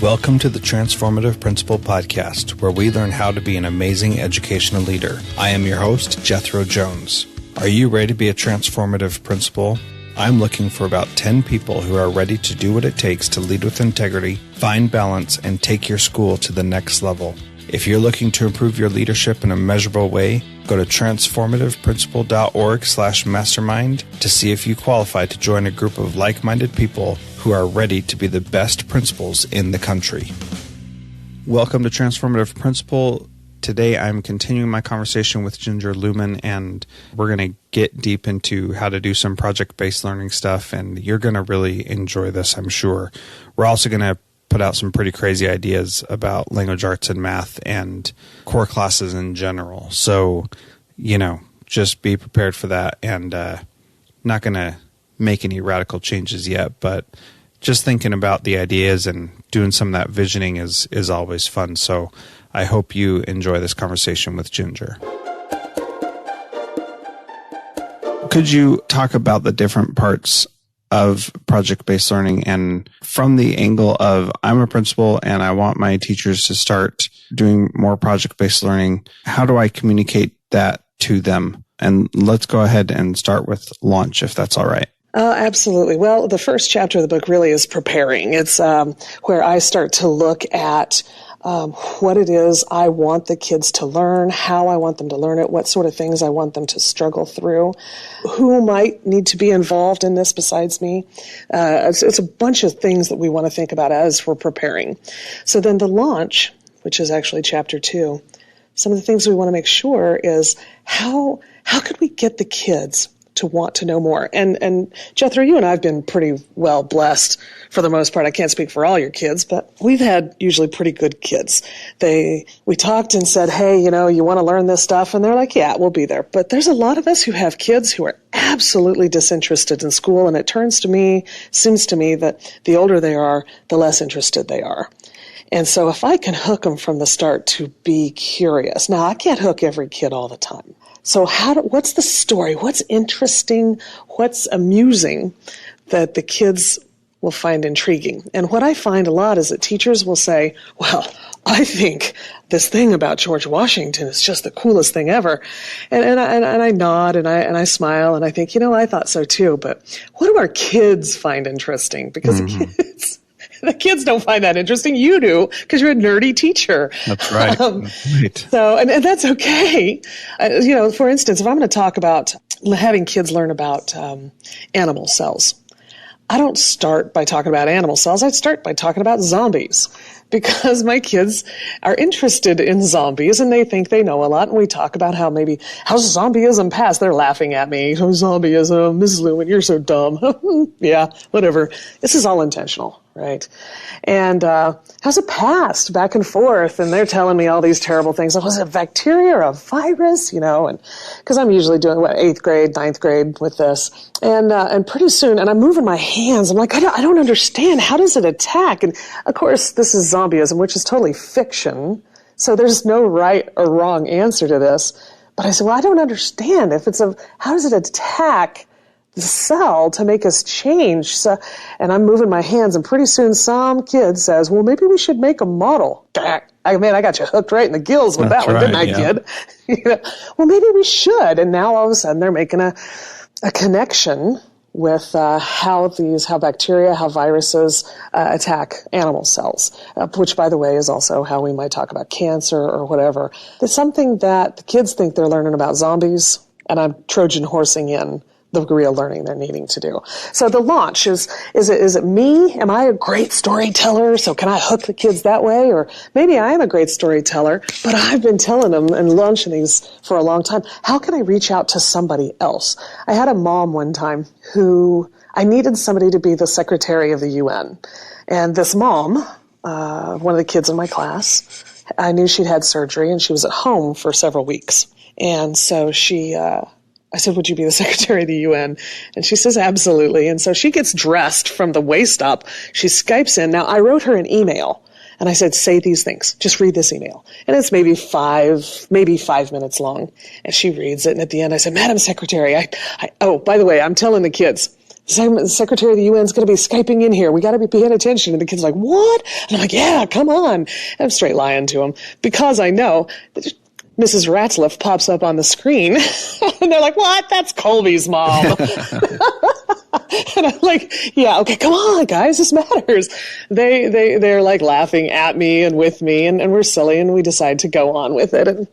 Welcome to the Transformative Principal podcast, where we learn how to be an amazing educational leader. I am your host, Jethro Jones. Are you ready to be a transformative principal? I'm looking for about 10 people who are ready to do what it takes to lead with integrity, find balance, and take your school to the next level. If you're looking to improve your leadership in a measurable way, go to transformativeprincipal.org/mastermind to see if you qualify to join a group of like-minded people who are ready to be the best principals in the country. Welcome to Transformative Principal. Today I'm continuing my conversation with Ginger Lewman, and we're going to get deep into how to do some project-based learning stuff, and you're going to really enjoy this, I'm sure. We're also going to put out some pretty crazy ideas about language arts and math and core classes in general. So, just be prepared for that, and not going to make any radical changes yet, but just thinking about the ideas and doing some of that visioning is always fun. So I hope you enjoy this conversation with Ginger. Could you talk about the different parts of project-based learning, and from the angle of I'm a principal and I want my teachers to start doing more project-based learning, how do I communicate that to them? And let's go ahead and start with launch, if that's all right. Absolutely. Well, the first chapter of the book really is preparing. It's where I start to look at what it is I want the kids to learn, how I want them to learn it, what sort of things I want them to struggle through, who might need to be involved in this besides me. It's a bunch of things that we want to think about as we're preparing. So then the launch, which is actually chapter 2, some of the things we want to make sure is how could we get the kids to want to know more? And Jethro, you and I have been pretty well blessed for the most part. I can't speak for all your kids, but we've had usually pretty good kids. We talked and said, hey, you want to learn this stuff? And they're like, yeah, we'll be there. But there's a lot of us who have kids who are absolutely disinterested in school. And it seems to me that the older they are, the less interested they are. And so if I can hook them from the start to be curious, now I can't hook every kid all the time. So what's the story? What's interesting? What's amusing that the kids will find intriguing? And what I find a lot is that teachers will say, well, I think this thing about George Washington is just the coolest thing ever. And I nod and I smile and I think, I thought so too. But what do our kids find interesting? Because the kids don't find that interesting. You do, because you're a nerdy teacher. That's right. Right. So, and that's okay. For instance, if I'm going to talk about having kids learn about animal cells, I don't start by talking about animal cells. I start by talking about zombies, because my kids are interested in zombies and they think they know a lot. And we talk about how's zombieism passed. They're laughing at me. Oh, zombieism, Mrs. Lewman, you're so dumb. Yeah, whatever. This is all intentional. Right. And how's it passed back and forth? And they're telling me all these terrible things. Was it a bacteria or a virus? And because I'm usually doing 8th grade, 9th grade with this. And pretty soon, and I'm moving my hands. I'm like, I don't understand. How does it attack? And of course, this is zombieism, which is totally fiction. So there's no right or wrong answer to this. But I said, well, I don't understand. How does it attack the cell to make us change? So, and I'm moving my hands, and pretty soon some kid says, well, maybe we should make a model. I got you hooked right in the gills with that one, didn't I, kid? Well, maybe we should. And now all of a sudden they're making a connection with how bacteria, how viruses attack animal cells, which, by the way, is also how we might talk about cancer or whatever. It's something that the kids think they're learning about zombies, and I'm Trojan horsing in the real learning they're needing to do. So the launch is it me? Am I a great storyteller? So can I hook the kids that way? Or maybe I am a great storyteller, but I've been telling them and launching these for a long time. How can I reach out to somebody else? I had a mom one time who I needed somebody to be the secretary of the UN. And this mom, one of the kids in my class, I knew she'd had surgery and she was at home for several weeks. And so I said, would you be the secretary of the UN? And she says, absolutely. And so she gets dressed from the waist up. She Skypes in. Now, I wrote her an email, and I said, say these things. Just read this email. And it's maybe 5 minutes long. And she reads it. And at the end, I said, Madam Secretary, oh, by the way, I'm telling the kids, Secretary of the UN is going to be Skyping in here. We got to be paying attention. And the kid's like, what? And I'm like, yeah, come on. And I'm straight lying to him because I know that Mrs. Ratzliff pops up on the screen and they're like, what? That's Colby's mom. And I'm like, yeah, okay, come on, guys, this matters. They're like laughing at me and with me, and we're silly, and we decide to go on with it. And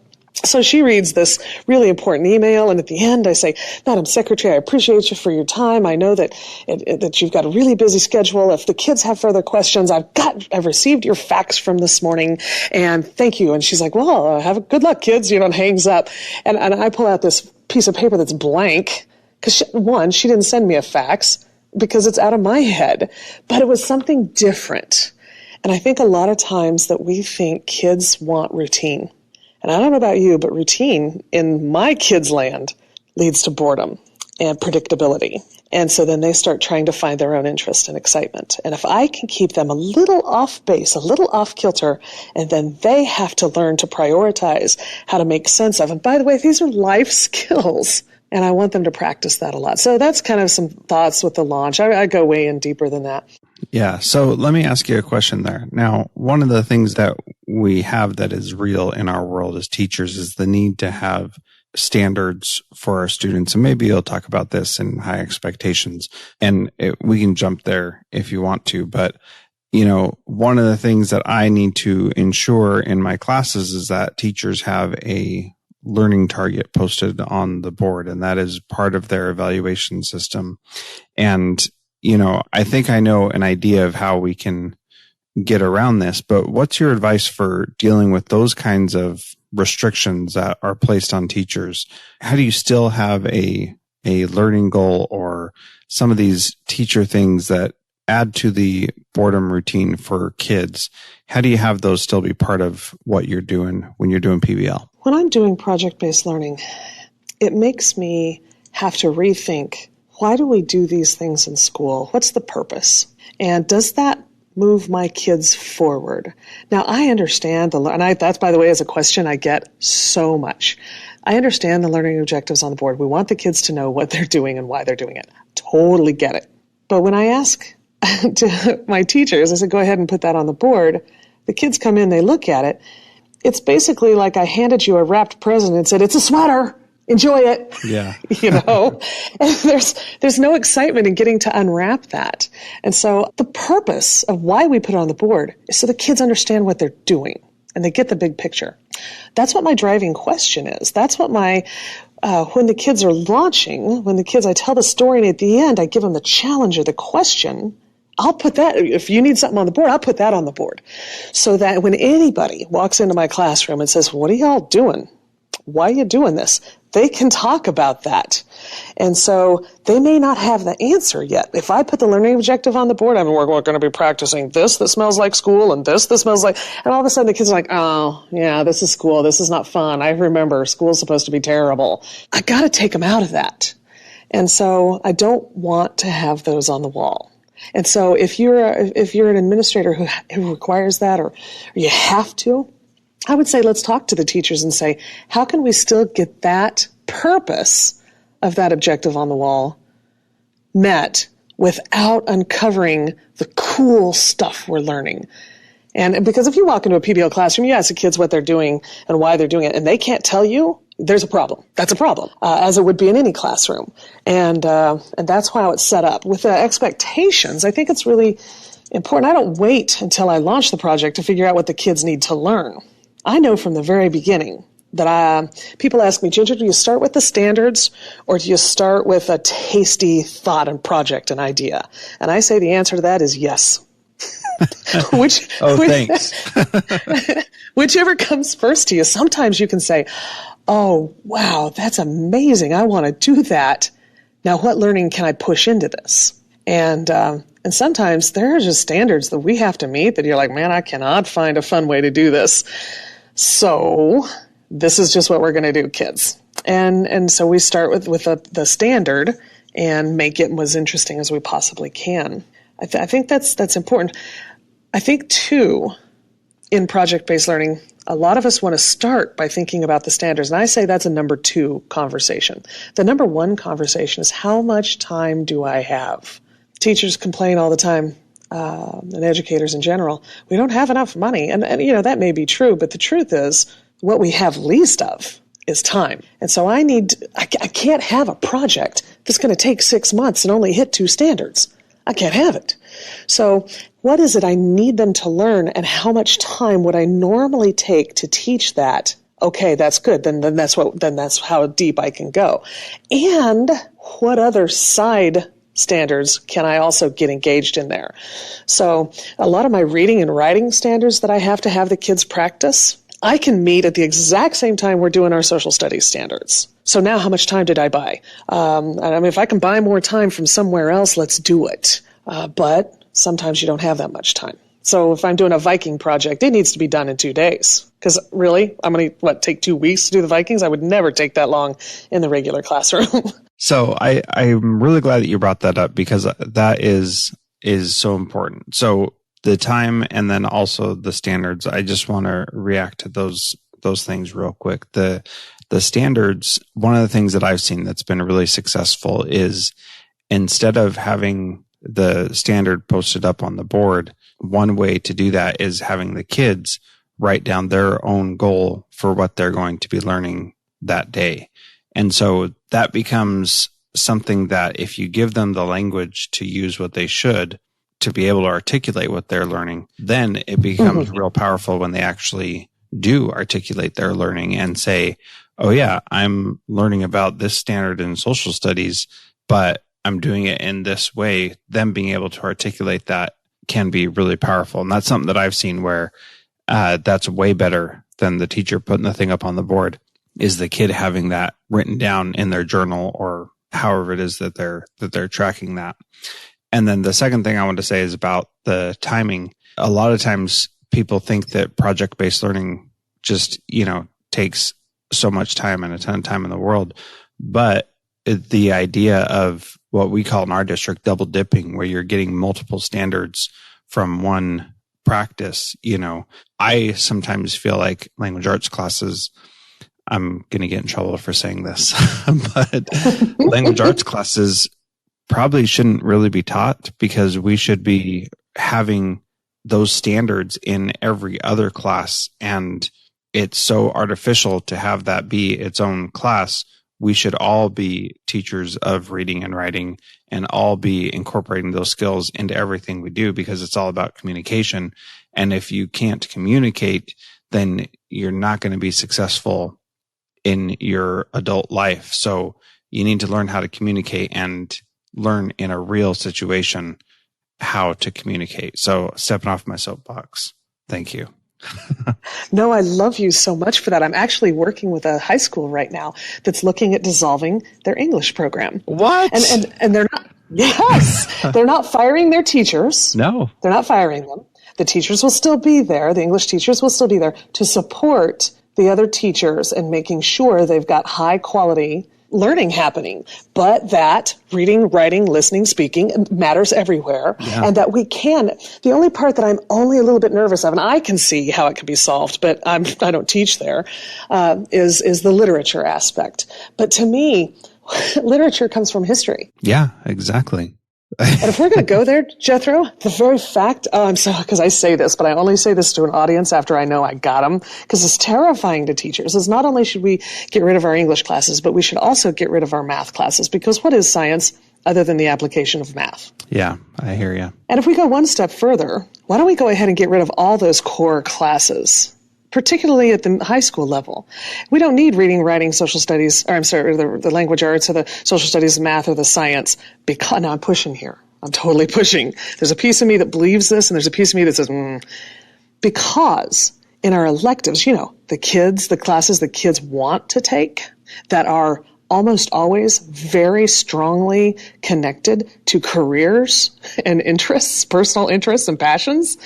so she reads this really important email, and at the end I say, Madam Secretary, I appreciate you for your time. I know that that you've got a really busy schedule. If the kids have further questions, I've received your fax from this morning, and thank you. And she's like, well, have a good luck, kids, and hangs up. And I pull out this piece of paper that's blank, because she didn't send me a fax because it's out of my head, but it was something different. And I think a lot of times that we think kids want routine. And I don't know about you, but routine in my kids' land leads to boredom and predictability. And so then they start trying to find their own interest and excitement. And if I can keep them a little off base, a little off kilter, and then they have to learn to prioritize how to make sense of. And by the way, these are life skills. And I want them to practice that a lot. So that's kind of some thoughts with the launch. I go way in deeper than that. Yeah. So let me ask you a question there. Now, one of the things that we have that is real in our world as teachers is the need to have standards for our students. And maybe you'll talk about this in high expectations. And we can jump there if you want to. But, one of the things that I need to ensure in my classes is that teachers have a learning target posted on the board, and that is part of their evaluation system. And, I think I know an idea of how we can get around this, but what's your advice for dealing with those kinds of restrictions that are placed on teachers? How do you still have a learning goal or some of these teacher things that add to the boredom routine for kids? How do you have those still be part of what you're doing when you're doing PBL? When I'm doing project-based learning, it makes me have to rethink, why do we do these things in school? What's the purpose? And does that move my kids forward? Now, I understand that's, by the way, is a question I get so much. I understand the learning objectives on the board. We want the kids to know what they're doing and why they're doing it. Totally get it. But when I ask to my teachers, I said, go ahead and put that on the board. The kids come in, they look at it. It's basically like I handed you a wrapped present and said, it's a sweater. Enjoy it. Yeah. And there's no excitement in getting to unwrap that. And so the purpose of why we put it on the board is so the kids understand what they're doing and they get the big picture. That's what my driving question is. That's what when the kids are launching, I tell the story and at the end I give them the challenge or the question, I'll put that, if you need something on the board, I'll put that on the board. So that when anybody walks into my classroom and says, what are y'all doing? Why are you doing this? They can talk about that. And so they may not have the answer yet. If I put the learning objective on the board, we're going to be practicing this that smells like school and this that smells like, and all of a sudden the kids are like, oh, yeah, this is school. This is not fun. I remember school's supposed to be terrible. I got to take them out of that. And so I don't want to have those on the wall. And so if you're an administrator who requires that or you have to, I would say let's talk to the teachers and say, how can we still get that purpose of that objective on the wall met without uncovering the cool stuff we're learning? And because if you walk into a PBL classroom, you ask the kids what they're doing and why they're doing it, and they can't tell you, there's a problem. That's a problem, as it would be in any classroom. And that's how it's set up. With the expectations, I think it's really important. I don't wait until I launch the project to figure out what the kids need to learn. I know from the very beginning that people ask me, Ginger, do you start with the standards or do you start with a tasty thought and project and idea? And I say the answer to that is yes. Thanks. Whichever comes first to you. Sometimes you can say, oh, wow, that's amazing. I want to do that. Now, what learning can I push into this? And sometimes there are just standards that we have to meet that you're like, man, I cannot find a fun way to do this. So this is just what we're going to do, kids. And so we start with the standard and make it as interesting as we possibly can. I think that's important. I think, too, in project-based learning, a lot of us want to start by thinking about the standards. And I say that's a number 2 conversation. The number 1 conversation is, how much time do I have? Teachers complain all the time, and educators in general, we don't have enough money. And that may be true, but the truth is what we have least of is time. And so I can't have a project that's going to take 6 months and only hit 2 standards. I can't have it. So what is it I need them to learn, and how much time would I normally take to teach that? Okay, that's good. Then that's how deep I can go. And what other side standards can I also get engaged in there? So a lot of my reading and writing standards that I have to have the kids practice, I can meet at the exact same time we're doing our social studies standards. So now how much time did I buy? If I can buy more time from somewhere else, let's do it. But sometimes you don't have that much time. So if I'm doing a Viking project, it needs to be done in 2 days. Because really, I'm going to, take 2 weeks to do the Vikings? I would never take that long in the regular classroom. So I'm really glad that you brought that up, because that is so important. So the time, and then also the standards. I just want to react to those things real quick. The standards, one of the things that I've seen that's been really successful is, instead of having the standard posted up on the board, one way to do that is having the kids write down their own goal for what they're going to be learning that day. And so that becomes something that, if you give them the language to use what they should, to be able to articulate what they're learning, then it becomes real powerful when they actually do articulate their learning and say, oh yeah, I'm learning about this standard in social studies, but I'm doing it in this way. Them being able to articulate that can be really powerful. And that's something that I've seen where that's way better than the teacher putting the thing up on the board, is the kid having that written down in their journal, or however it is that they're tracking that. And then the second thing I want to say is about the timing. A lot of times people think that project-based learning just, takes so much time and a ton of time in the world. But the idea of what we call in our district double dipping, where you're getting multiple standards from one practice, I sometimes feel like language arts classes, I'm going to get in trouble for saying this, but language arts classes probably shouldn't really be taught, because we should be having those standards in every other class. And it's so artificial to have that be its own class. We should all be teachers of reading and writing, and all be incorporating those skills into everything we do, because it's all about communication. And if you can't communicate, then you're not going to be successful in your adult life. So you need to learn how to communicate and learn in a real situation how to communicate. So stepping off my soapbox. Thank you. No, I love you so much for that. I'm actually working with a high school right now that's looking at dissolving their English program. What? And they're not, yes, they're not firing their teachers. No. They're not firing them. The teachers will still be there. The English teachers will still be there to support the other teachers and making sure they've got high quality learning happening, but that reading, writing, listening, speaking matters everywhere. Yeah. And that we can, the only part that I'm only a little bit nervous of, and I can see how it can be solved, but I don't teach there, is the literature aspect. But to me, literature comes from history. Yeah, exactly. And if we're going to go there, Jethro, the very fact, I'm sorry, because I say this, but I only say this to an audience after I know I got them, because it's terrifying to teachers, is not only should we get rid of our English classes, but we should also get rid of our math classes, because what is science other than the application of math? Yeah, I hear you. And if we go one step further, why don't we go ahead and get rid of all those core classes, particularly at the high school level? We don't need reading, writing, social studies, or the language arts, or the social studies, math, or the science, because, now I'm pushing here. I'm totally pushing. There's a piece of me that believes this, and there's a piece of me that says, because in our electives, the classes the kids want to take that are almost always very strongly connected to careers and interests, personal interests and passions.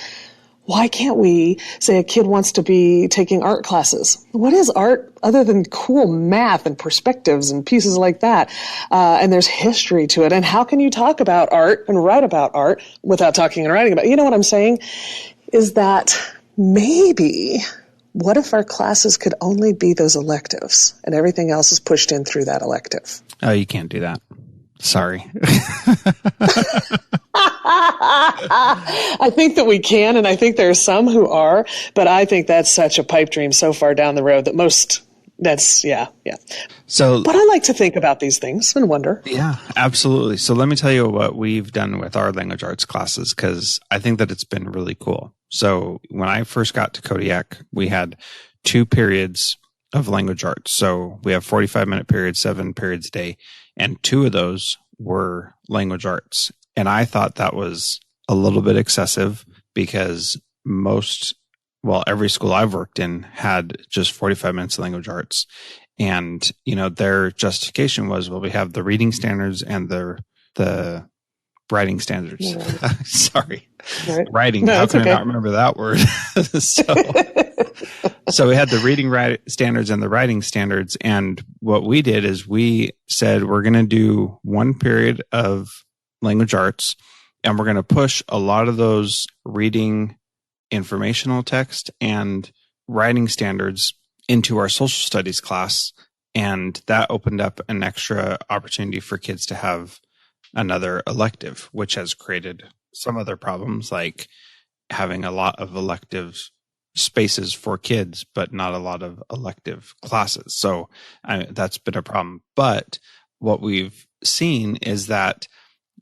Why can't we say a kid wants to be taking art classes? What is art other than cool math and perspectives and pieces like that? And there's history to it. And how can you talk about art and write about art without talking and writing about it? You know what I'm saying? Is that maybe, what if our classes could only be those electives and everything else is pushed in through that elective? Oh, you can't do that. Sorry. I think that we can, and I think there are some who are, but I think that's such a pipe dream so far down the road that yeah. So, but I like to think about these things and wonder. Yeah, absolutely. So let me tell you what we've done with our language arts classes, because I think that it's been really cool. So when I first got to Kodiak, we had 2 periods of language arts. So we have 45-minute periods, 7 periods a day, and 2 of those were language arts. And I thought that was a little bit excessive because every school I've worked in had just 45 minutes of language arts. And, their justification was, we have the reading standards and the writing standards. Yeah. Sorry. Right. Writing. No, how can I not remember that word? So we had the reading standards and the writing standards. And what we did is we said, we're going to do 1 period of language arts, and we're going to push a lot of those reading informational text and writing standards into our social studies class. And that opened up an extra opportunity for kids to have another elective, which has created some other problems, like having a lot of elective spaces for kids, but not a lot of elective classes. So that's been a problem. But what we've seen is that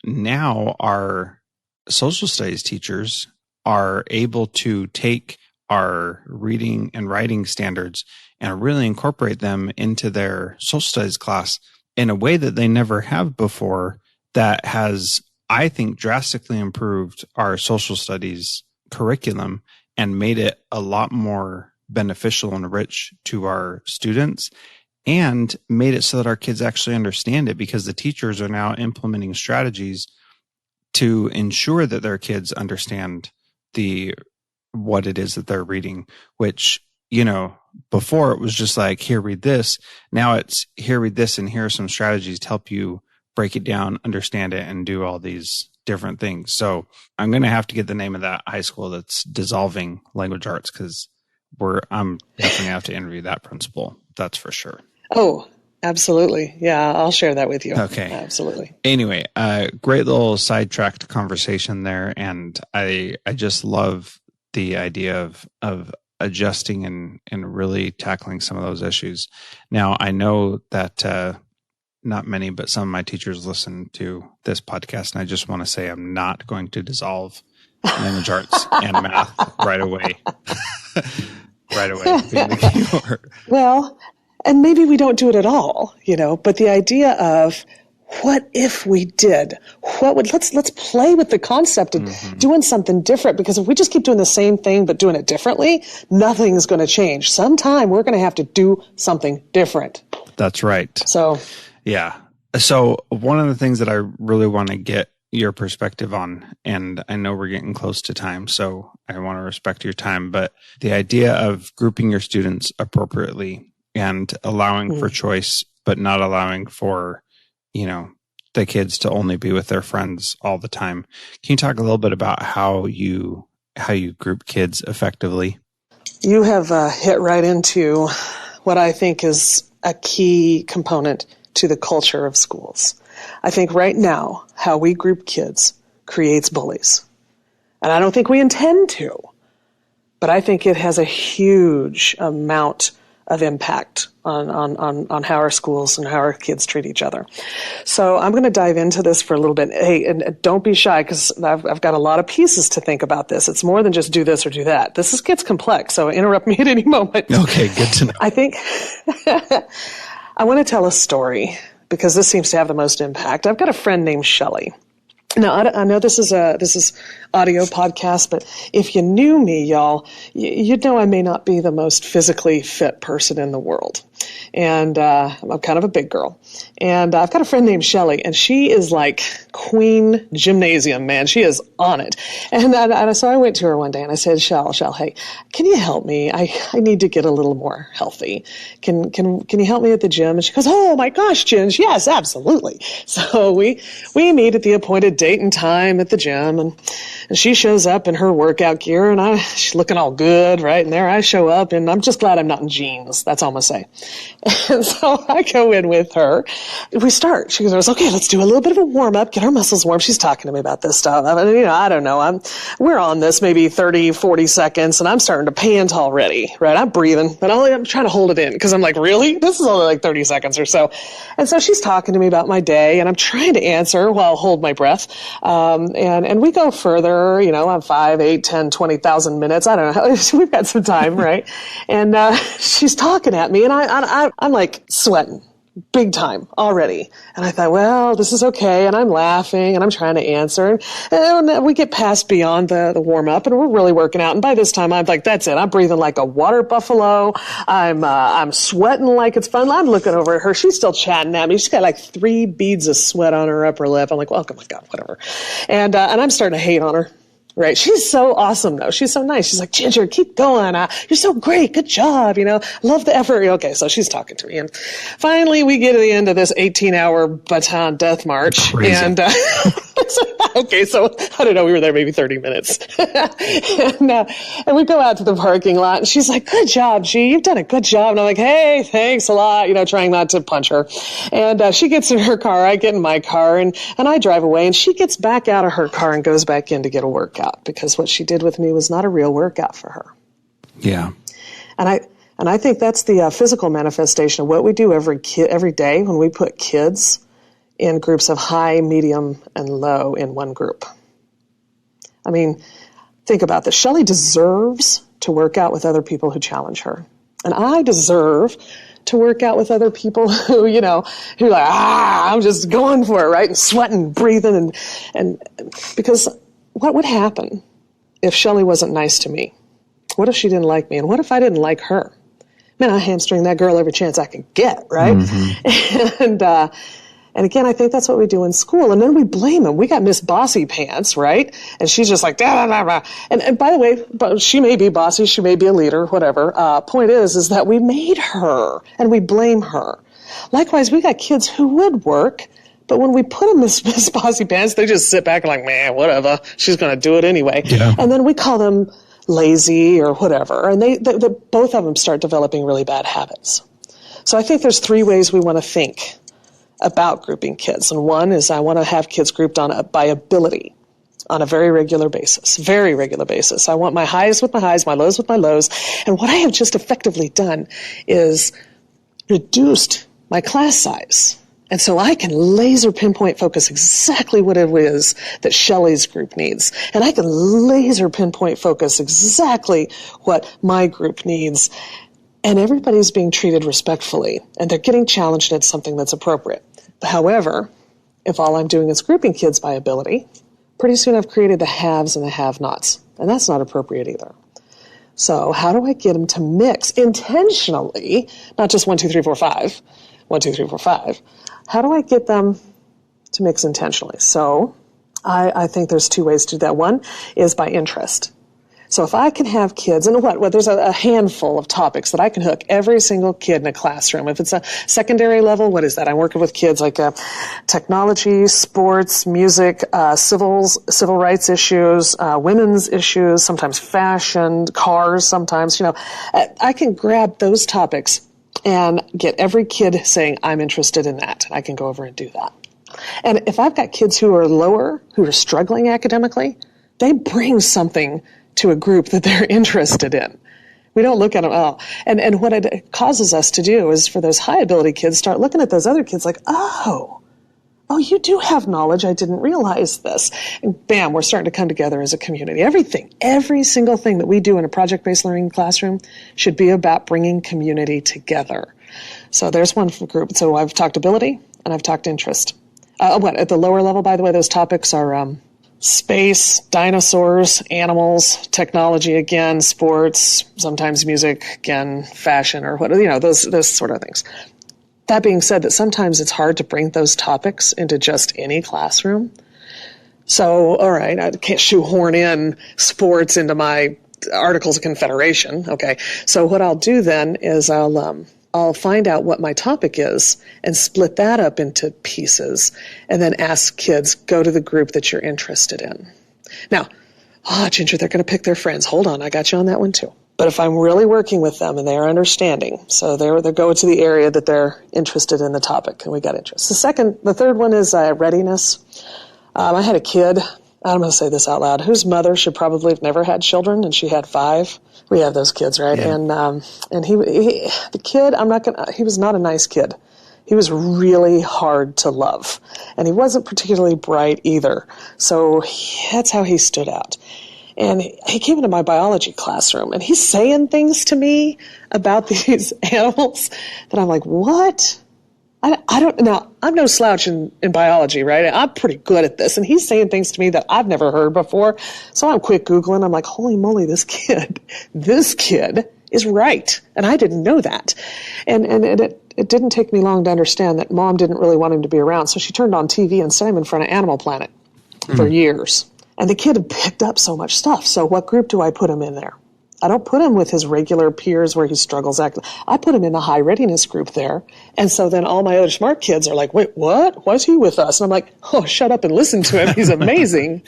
now our social studies teachers are able to take our reading and writing standards and really incorporate them into their social studies class in a way that they never have before, that has, I think, drastically improved our social studies curriculum and made it a lot more beneficial and rich to our students, and made it so that our kids actually understand it, because the teachers are now implementing strategies to ensure that their kids understand what it is that they're reading, which, before it was just like, here, read this. Now it's here, read this, and here are some strategies to help you break it down, understand it, and do all these different things. So I'm going to have to get the name of that high school that's dissolving language arts, because I'm definitely have to interview that principal. That's for sure. Oh, absolutely. Yeah, I'll share that with you. Okay. Absolutely. Anyway, great little sidetracked conversation there. And I just love the idea of adjusting and really tackling some of those issues. Now, I know that not many, but some of my teachers listen to this podcast, and I just want to say I'm not going to dissolve language arts and math right away. Well, and maybe we don't do it at all, but the idea of, what if we did? Let's play with the concept of doing something different, because if we just keep doing the same thing but doing it differently, nothing's going to change. Sometime we're going to have to do something different. That's right. So, yeah. So one of the things that I really want to get your perspective on, and I know we're getting close to time, so I want to respect your time, but the idea of grouping your students appropriately and allowing for choice, but not allowing for, the kids to only be with their friends all the time. Can you talk a little bit about how you group kids effectively? You have hit right into what I think is a key component to the culture of schools. I think right now, how we group kids creates bullies. And I don't think we intend to, but I think it has a huge amount of impact on how our schools and how our kids treat each other. So I'm going to dive into this for a little bit. Hey, and don't be shy, because I've got a lot of pieces to think about this. It's more than just do this or do that. Gets complex, so interrupt me at any moment. Okay, good to know. I think I want to tell a story, because this seems to have the most impact. I've got a friend named Shelley. Now, I know this is audio podcast, but if you knew me, y'all, you'd know I may not be the most physically fit person in the world. And I'm kind of a big girl. And I've got a friend named Shelly, and she is like queen gymnasium, man. She is on it. And so I went to her one day and I said, Shell, hey, can you help me? I need to get a little more healthy. Can you help me at the gym? And she goes, oh my gosh, Ginge, yes, absolutely. So we meet at the appointed date and time at the gym, and she shows up in her workout gear, and she's looking all good, right? And there I show up, and I'm just glad I'm not in jeans. That's all I'm going to say. And so I go in with her. We start. She goes, okay, let's do a little bit of a warm up, get our muscles warm. She's talking to me about this stuff. I mean, I don't know. We're on this maybe 30, 40 seconds, and I'm starting to pant already, right? I'm breathing, but I'm trying to hold it in because I'm like, really? This is only like 30 seconds or so. And so she's talking to me about my day, and I'm trying to answer while I hold my breath. And we go further, on 5, 8, 10, 20,000 minutes. I don't know. We've got some time, right? And she's talking at me, and I'm like sweating big time already. And I thought, well, this is okay. And I'm laughing and I'm trying to answer. And we get past beyond the warm up, and we're really working out. And by this time I'm like, that's it. I'm breathing like a water buffalo. I'm sweating like it's fun. I'm looking over at her. She's still chatting at me. She's got like 3 beads of sweat on her upper lip. I'm like, well, oh my God, whatever. And I'm starting to hate on her. Right. She's so awesome, though. She's so nice. She's like, Ginger, keep going. You're so great. Good job. Love the effort. Okay. So she's talking to me. And finally, we get to the end of this 18-hour baton death march. Crazy. And, okay. So I don't know. We were there maybe 30 minutes. And we go out to the parking lot, and she's like, good job, G. You've done a good job. And I'm like, hey, thanks a lot. Trying not to punch her. And she gets in her car. I get in my car, and I drive away, and she gets back out of her car and goes back in to get a workout, because what she did with me was not a real workout for her. Yeah. And I think that's the physical manifestation of what we do every day when we put kids in groups of high, medium, and low in one group. I mean, think about this. Shelley deserves to work out with other people who challenge her. And I deserve to work out with other people who, who like, I'm just going for it, right? And sweating, breathing, and because what would happen if Shelley wasn't nice to me? What if she didn't like me? And what if I didn't like her? Man, I hamstring that girl every chance I can get, right? Mm-hmm. And again, I think that's what we do in school. And then we blame them. We got Miss Bossy Pants, right? And she's just like, da, da, da, da. And by the way, but she may be bossy, she may be a leader, whatever. Point is that we made her and we blame her. Likewise, we got kids who would work, but when we put them in Miss Bossy Pants, they just sit back and like, man, whatever. She's going to do it anyway. Yeah. And then we call them lazy or whatever. And they both of them start developing really bad habits. So I think there's 3 ways we want to think about grouping kids. And one is I want to have kids grouped by ability on a very regular basis. I want my highs with my highs, my lows with my lows. And what I have just effectively done is reduced my class size. And so I can laser pinpoint focus exactly what it is that Shelley's group needs. And I can laser pinpoint focus exactly what my group needs. And everybody's being treated respectfully, and they're getting challenged at something that's appropriate. However, if all I'm doing is grouping kids by ability, pretty soon I've created the haves and the have-nots, and that's not appropriate either. So how do I get them to mix intentionally, not just 1, 2, 3, 4, 5, 1, 2, 3, 4, 5. How do I get them to mix intentionally? So I think there's 2 ways to do that. One is by interest. So if I can have kids, and there's a handful of topics that I can hook every single kid in a classroom. If it's a secondary level, what is that? I'm working with kids like technology, sports, music, civil rights issues, women's issues, sometimes fashion, cars, sometimes, I can grab those topics and get every kid saying, I'm interested in that. I can go over and do that. And if I've got kids who are lower, who are struggling academically, they bring something to a group that they're interested in. We don't look at them, And what it causes us to do is for those high ability kids start looking at those other kids like, oh, you do have knowledge. I didn't realize this. And bam, we're starting to come together as a community. Every single thing that we do in a project-based learning classroom should be about bringing community together. So there's one group. So I've talked ability and I've talked interest. At the lower level, by the way, those topics are space, dinosaurs, animals, technology again, sports, sometimes music again, fashion, or what, those sort of things. That being said, that sometimes it's hard to bring those topics into just any classroom. So, all right, I can't shoehorn in sports into my Articles of Confederation. Okay, so what I'll do then is I'll find out what my topic is and split that up into pieces and then ask kids, go to the group that you're interested in. Now, Ginger, they're going to pick their friends. Hold on, I got you on that one too. But if I'm really working with them and they're understanding, so they're going to the area that they're interested in the topic and we got interest. The third one is readiness. I had a kid, I'm going to say this out loud, whose mother should probably have never had children, and she had 5. We have those kids, right? Yeah. And he was not a nice kid. He was really hard to love, and he wasn't particularly bright either. So that's how he stood out. And he came into my biology classroom, and he's saying things to me about these animals that I'm like, what? I don't know. I'm no slouch in biology, right? I'm pretty good at this. And he's saying things to me that I've never heard before. So I'm quick Googling. I'm like, holy moly, this kid is right. And I didn't know that. And it didn't take me long to understand that Mom didn't really want him to be around. So she turned on TV and set him in front of Animal Planet for years. And the kid had picked up so much stuff. So what group do I put him in there? I don't put him with his regular peers where he struggles acting. I put him in the high readiness group there. And so then all my other smart kids are like, wait, what? Why is he with us? And I'm like, oh, shut up and listen to him. He's amazing.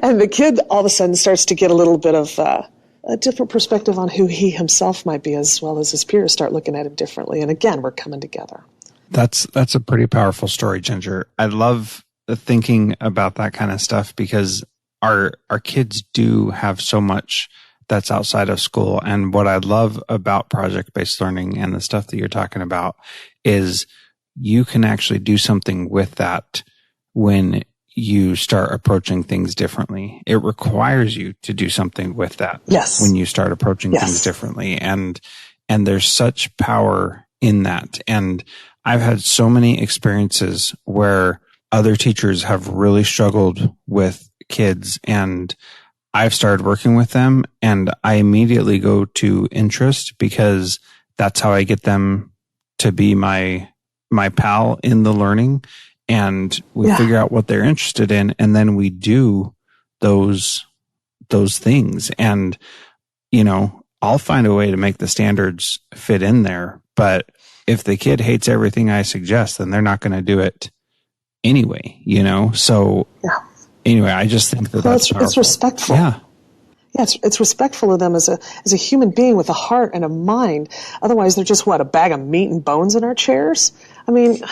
And the kid all of a sudden starts to get a little bit of a different perspective on who he himself might be, as well as his peers start looking at him differently. And again, we're coming together. That's a pretty powerful story, Ginger. I love thinking about that kind of stuff because our kids do have so much that's outside of school. And what I love about project-based learning and the stuff that you're talking about is you can actually do something with that when you start approaching things differently. It requires you to do something with that. Yes. When you start approaching things differently. And there's such power in that. And I've had so many experiences where other teachers have really struggled with kids, and I've started working with them, and I immediately go to interest because that's how I get them to be my pal in the learning, and we figure out what they're interested in, and then we do those things. And, I'll find a way to make the standards fit in there, but if the kid hates everything I suggest, then they're not going to do it anyway, So anyway, I just think that's powerful. It's respectful. Yeah. Yeah, it's respectful of them as a human being with a heart and a mind. Otherwise, they're just a bag of meat and bones in our chairs. I mean,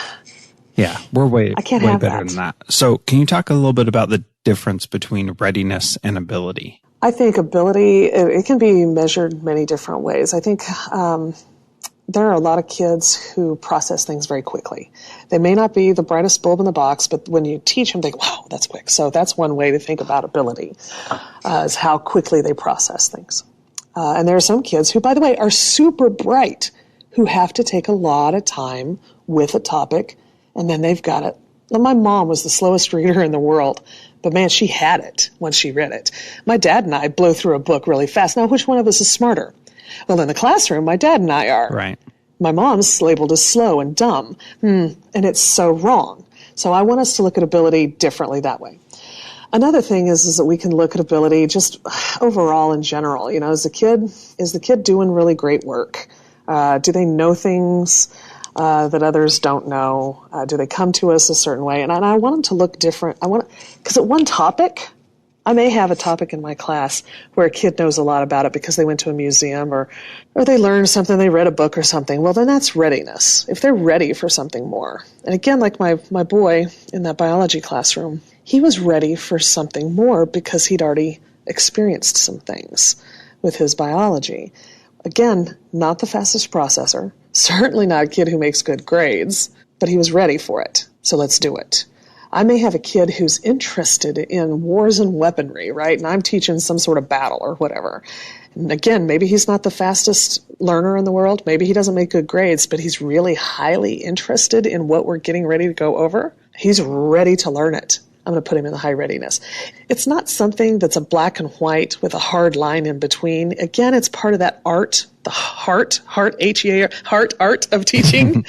yeah, we're way better that. than that. So, can you talk a little bit about the difference between readiness and ability? I think ability, it can be measured many different ways. I think there are a lot of kids who process things very quickly. They may not be the brightest bulb in the box, but when you teach them, they go, wow, that's quick. So that's one way to think about ability, is how quickly they process things. And there are some kids who, by the way, are super bright, who have to take a lot of time with a topic, and then they've got it. Now, my mom was the slowest reader in the world, but man, she had it once she read it. My dad and I blow through a book really fast. Now, which one of us is smarter? Well, in the classroom, my dad and I are. Right. My mom's labeled as slow and dumb, and it's so wrong. So I want us to look at ability differently that way. Another thing is that we can look at ability just overall in general. Is the kid doing really great work? Do they know things that others don't know? Do they come to us a certain way? And I want them to look different. Because at one topic, I may have a topic in my class where a kid knows a lot about it because they went to a museum or they learned something, they read a book or something. Well, then that's readiness. If they're ready for something more. And again, like my boy in that biology classroom, he was ready for something more because he'd already experienced some things with his biology. Again, not the fastest processor, certainly not a kid who makes good grades, but he was ready for it. So let's do it. I may have a kid who's interested in wars and weaponry, right? And I'm teaching some sort of battle or whatever. And again, maybe he's not the fastest learner in the world. Maybe he doesn't make good grades, but he's really highly interested in what we're getting ready to go over. He's ready to learn it. I'm going to put him in the high readiness. It's not something that's a black and white with a hard line in between. Again, it's part of that art, the heart, H-E-A-R, art of teaching,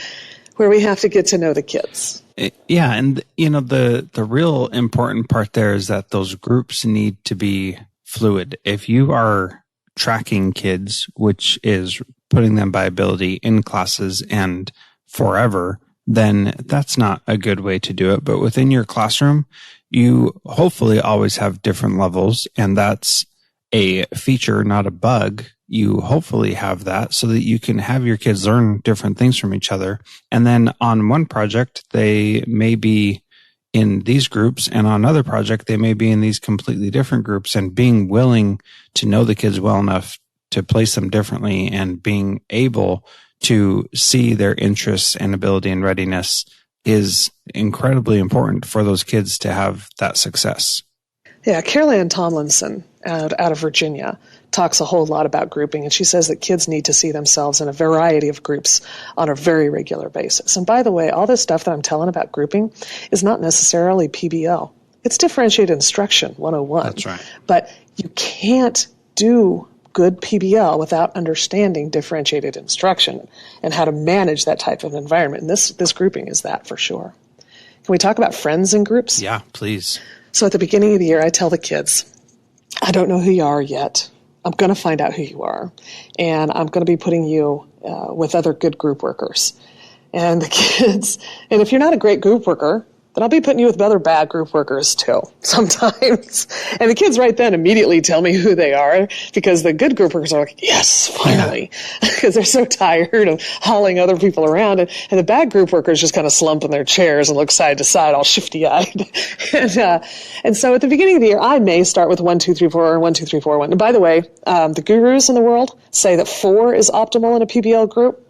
where we have to get to know the kids. Yeah, and the real important part there is that those groups need to be fluid. If you are tracking kids, which is putting them by ability in classes and forever, then that's not a good way to do it. But within your classroom, you hopefully always have different levels, and that's a feature, not a bug. You hopefully have that so that you can have your kids learn different things from each other. And then on one project, they may be in these groups, and on another project, they may be in these completely different groups, and being willing to know the kids well enough to place them differently and being able to see their interests and ability and readiness is incredibly important for those kids to have that success. Yeah, Carol Ann Tomlinson out of Virginia talks a whole lot about grouping, and she says that kids need to see themselves in a variety of groups on a very regular basis. And by the way, all this stuff that I'm telling about grouping is not necessarily PBL. It's differentiated instruction 101. That's right. But you can't do good PBL without understanding differentiated instruction and how to manage that type of environment. And this grouping is that for sure. Can we talk about friends and groups? Yeah, please. So at the beginning of the year, I tell the kids, I don't know who you are yet. I'm going to find out who you are. And I'm going to be putting you with other good group workers. And the kids, and if you're not a great group worker, then I'll be putting you with other bad group workers too, sometimes. And the kids right then immediately tell me who they are, because the good group workers are like, yes, finally, because they're so tired of hauling other people around. And the bad group workers just kind of slump in their chairs and look side to side, all shifty-eyed. And so at the beginning of the year, I may start with 1, 2, 3, 4, or 1, 2, 3, 4, 1. And by the way, the gurus in the world say that 4 is optimal in a PBL group.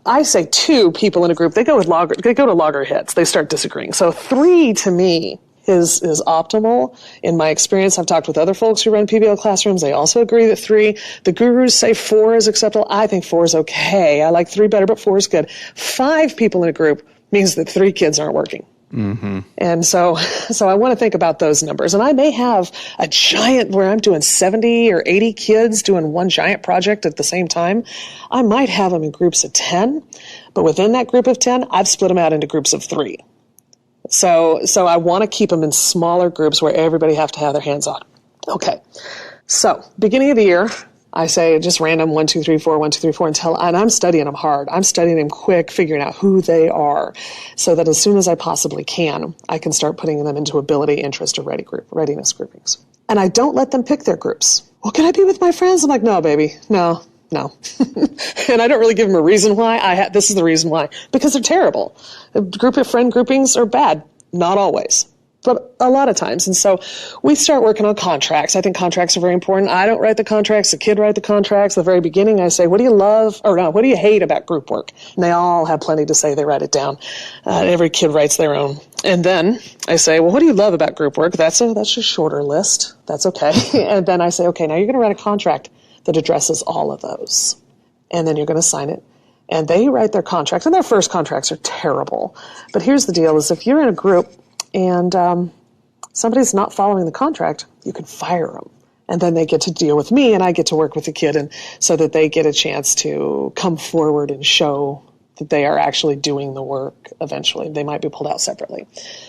I say 2 people in a group, they go to loggerheads. They start disagreeing. So 3 to me is optimal. In my experience, I've talked with other folks who run PBL classrooms. They also agree that 3. The gurus say 4 is acceptable. I think 4 is okay. I like 3 better, but 4 is good. 5 people in a group means that 3 kids aren't working. Mm-hmm. And so I want to think about those numbers. And I may have a giant where I'm doing 70 or 80 kids doing one giant project at the same time. I might have them in groups of 10, but within that group of 10, I've split them out into groups of 3. So I want to keep them in smaller groups where everybody have to have their hands on. Okay. So beginning of the year, I say just random 1, 2, 3, 4, 1, 2, 3, 4 and I'm studying them hard. I'm studying them quick, figuring out who they are, so that as soon as I possibly can, I can start putting them into ability, interest, or readiness groupings. And I don't let them pick their groups. Well, can I be with my friends? I'm like, no, baby, no. And I don't really give them a reason why. This is the reason why. Because they're terrible. Friend groupings are bad. Not always, but a lot of times. And so we start working on contracts. I think contracts are very important. I don't write the contracts. The kid write the contracts. At the very beginning, I say, what do you love, or no, what do you hate about group work? And they all have plenty to say. They write it down. Every kid writes their own. And then I say, well, what do you love about group work? That's a shorter list. That's okay. And then I say, okay, now you're going to write a contract that addresses all of those. And then you're going to sign it. And they write their contracts, and their first contracts are terrible. But here's the deal, is if you're in a group and somebody's not following the contract, you can fire them. And then they get to deal with me, and I get to work with the kid, and so that they get a chance to come forward and show that they are actually doing the work eventually. They might be pulled out separately.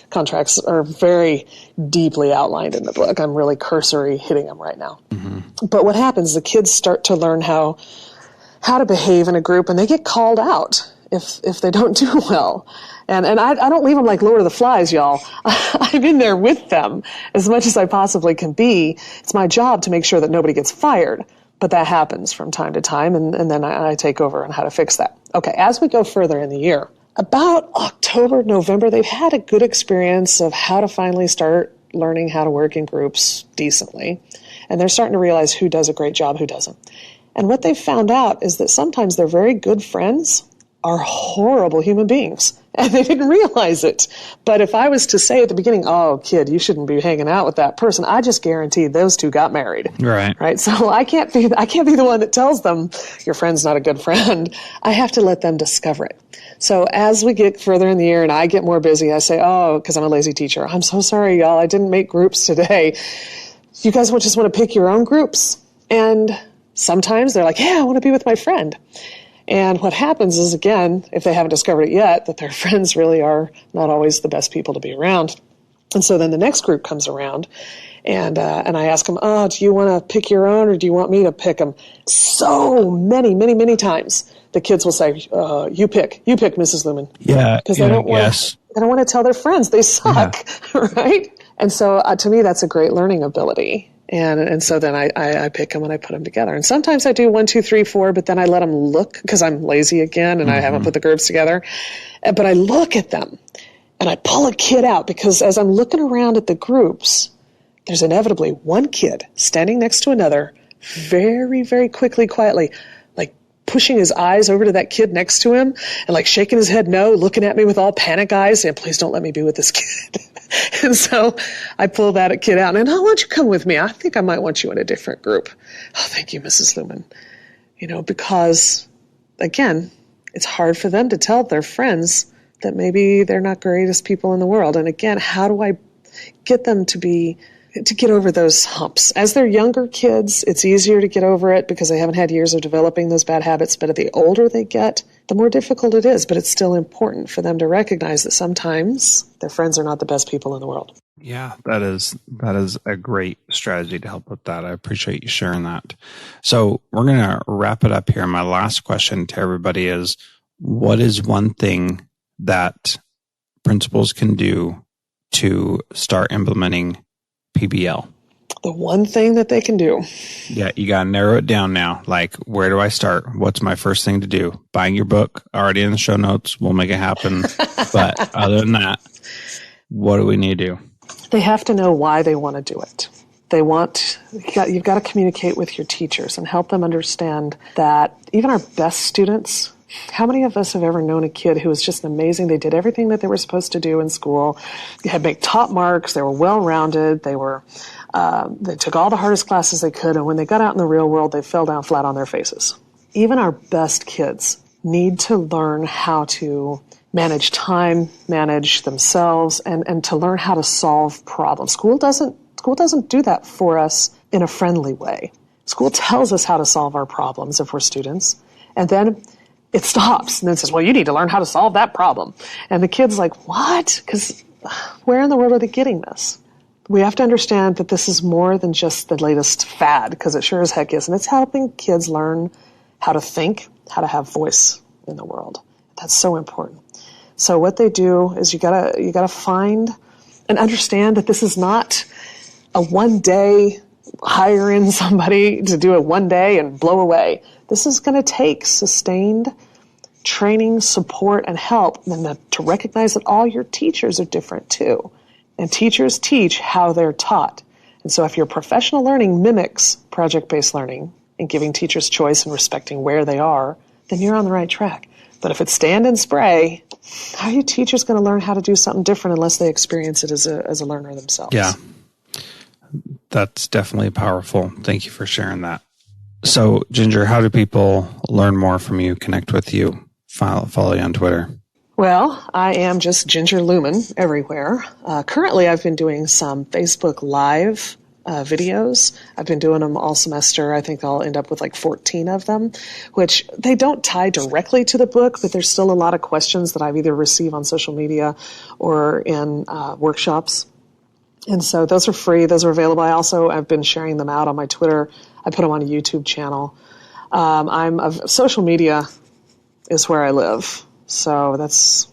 Contracts are very deeply outlined in the book. I'm really cursory hitting them right now. Mm-hmm. But what happens, the kids start to learn how to behave in a group, and they get called out if they don't do well. And I don't leave them like Lord of the Flies, y'all. I'm in there with them as much as I possibly can be. It's my job to make sure that nobody gets fired. But that happens from time to time, and then I take over on how to fix that. Okay, as we go further in the year, about October, November, they've had a good experience of how to finally start learning how to work in groups decently. And they're starting to realize who does a great job, who doesn't. And what they've found out is that sometimes their very good friends are horrible human beings. and they didn't realize it. But if I was to say at the beginning, oh, kid, you shouldn't be hanging out with that person, I just guaranteed those two got married. Right. So I can't be the one that tells them your friend's not a good friend. I have to let them discover it. So as we get further in the year and I get more busy, I say, oh, because I'm a lazy teacher, I'm so sorry, y'all, I didn't make groups today. You guys just want to pick your own groups. And sometimes they're like, yeah, I want to be with my friend. And what happens is, again, if they haven't discovered it yet, that their friends really are not always the best people to be around. And so then the next group comes around, and I ask them, oh, do you want to pick your own, or do you want me to pick them? So many times the kids will say, you pick, Mrs. Lewman. Yeah, because they don't want to tell their friends they suck, right? And so to me, that's a great learning ability. And so then I pick them and I put them together. And sometimes I do 1, 2, 3, 4, but then I let them look because I'm lazy again and I haven't put the groups together. But I look at them and I pull a kid out, because as I'm looking around at the groups, there's inevitably one kid standing next to another, very, very quickly, quietly, like pushing his eyes over to that kid next to him and like shaking his head no, looking at me with all panic eyes, saying, please don't let me be with this kid. And so I pull that kid out and, oh, why don't you come with me? I think I might want you in a different group. Oh, thank you, Mrs. Lewman. Because, again, it's hard for them to tell their friends that maybe they're not greatest people in the world. And again, how do I get them to get over those humps? As they're younger kids, it's easier to get over it because they haven't had years of developing those bad habits. But the older they get, the more difficult it is. But it's still important for them to recognize that sometimes their friends are not the best people in the world. Yeah, that is a great strategy to help with that. I appreciate you sharing that. So we're going to wrap it up here. My last question to everybody is, what is one thing that principals can do to start implementing PBL? The one thing that they can do. Yeah, you got to narrow it down now. Like, where do I start? What's my first thing to do? Buying your book, already in the show notes. We'll make it happen. But other than that, what do we need to do? They have to know why they want to do it. You've got to communicate with your teachers and help them understand that even our best students, how many of us have ever known a kid who was just amazing? They did everything that they were supposed to do in school. They had made top marks. They were well-rounded. They took all the hardest classes they could, and when they got out in the real world, they fell down flat on their faces. Even our best kids need to learn how to manage time, manage themselves, and to learn how to solve problems. School doesn't do that for us in a friendly way. School tells us how to solve our problems if we're students, and then it stops and then says, well, you need to learn how to solve that problem. And the kid's like, what? Because where in the world are they getting this? We have to understand that this is more than just the latest fad, because it sure as heck is. And it's helping kids learn how to think, how to have voice in the world. That's so important. So what they do is you gotta find and understand that this is not a one day hire in somebody to do it one day and blow away. This is going to take sustained training, support, and help, and to recognize that all your teachers are different too. And teachers teach how they're taught. And so if your professional learning mimics project-based learning and giving teachers choice and respecting where they are, then you're on the right track. But if it's stand and spray, how are your teachers going to learn how to do something different unless they experience it as a learner themselves? Yeah, that's definitely powerful. Thank you for sharing that. So, Ginger, how do people learn more from you, connect with you, follow you on Twitter? Well, I am just Ginger Lewman everywhere. Currently, I've been doing some Facebook Live videos. I've been doing them all semester. I think I'll end up with like 14 of them, which they don't tie directly to the book, but there's still a lot of questions that I've either received on social media or in workshops. And so those are free. Those are available. I've been sharing them out on my Twitter. I put them on a YouTube channel. Social media is where I live. So that's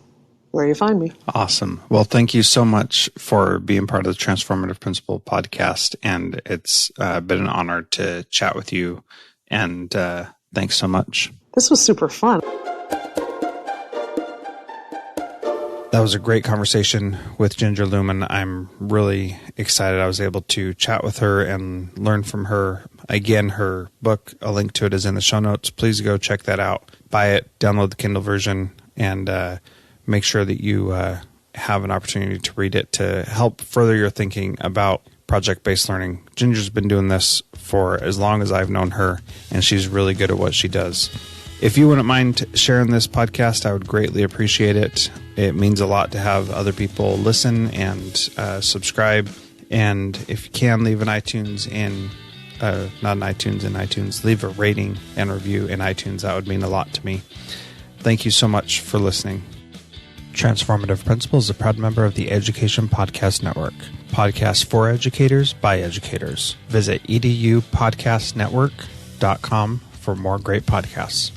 where you find me. Awesome. Well, thank you so much for being part of the Transformative Principal podcast. And it's been an honor to chat with you. And thanks so much. This was super fun. That was a great conversation with Ginger Lewman. I'm really excited I was able to chat with her and learn from her. Again, her book, a link to it is in the show notes. Please go check that out. Buy it, download the Kindle version, and make sure that you have an opportunity to read it to help further your thinking about project-based learning. Ginger's been doing this for as long as I've known her, and she's really good at what she does. If you wouldn't mind sharing this podcast, I would greatly appreciate it. It means a lot to have other people listen and subscribe. And if you can, leave an iTunes leave a rating and review in iTunes. That would mean a lot to me. Thank you so much for listening. Transformative Principal is a proud member of the Education Podcast Network. Podcasts for educators by educators. Visit edupodcastnetwork.com for more great podcasts.